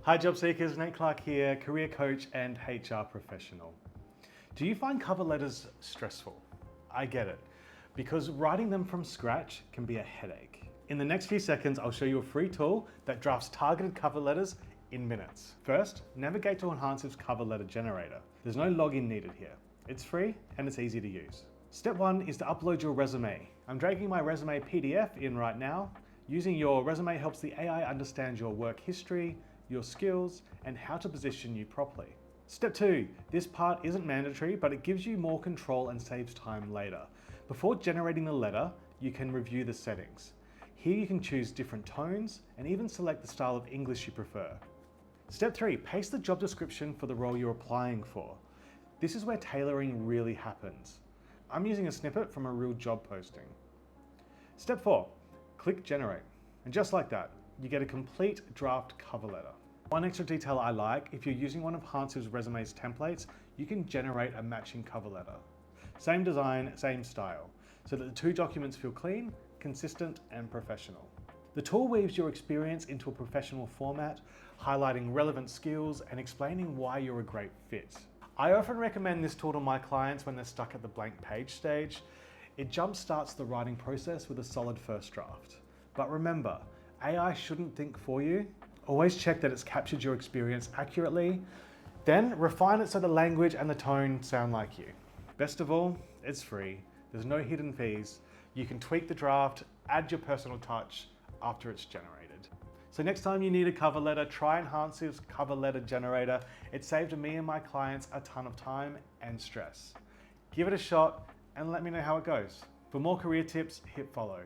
Hi job seekers, Nate Clarke here, career coach and HR professional. Do you find cover letters stressful? I get it, because writing them from scratch can be a headache. In the next few seconds, I'll show you a free tool that drafts targeted cover letters in minutes. First, navigate to Enhancv's cover letter generator. There's no login needed here. It's free and it's easy to use. Step one is to upload your resume. I'm dragging my resume PDF in right now. Using your resume helps the AI understand your work history, your skills, and how to position you properly. Step two, this part isn't mandatory, but it gives you more control and saves time later. Before generating the letter, you can review the settings. Here you can choose different tones and even select the style of English you prefer. Step three, paste the job description for the role you're applying for. This is where tailoring really happens. I'm using a snippet from a real job posting. Step four, click generate. And just like that, you get a complete draft cover letter. One extra detail I like, if you're using one of Enhancv's resumes templates, you can generate a matching cover letter. Same design, same style, so that the two documents feel clean, consistent, and professional. The tool weaves your experience into a professional format, highlighting relevant skills and explaining why you're a great fit. I often recommend this tool to my clients when they're stuck at the blank page stage. It jumpstarts the writing process with a solid first draft. But remember, AI shouldn't think for you. Always check that it's captured your experience accurately, then refine it so the language and the tone sound like you. Best of all, it's free. There's no hidden fees. You can tweak the draft, add your personal touch after it's generated. So next time you need a cover letter, try Enhancv's cover letter generator. It saved me and my clients a ton of time and stress. Give it a shot and let me know how it goes. For more career tips, hit follow.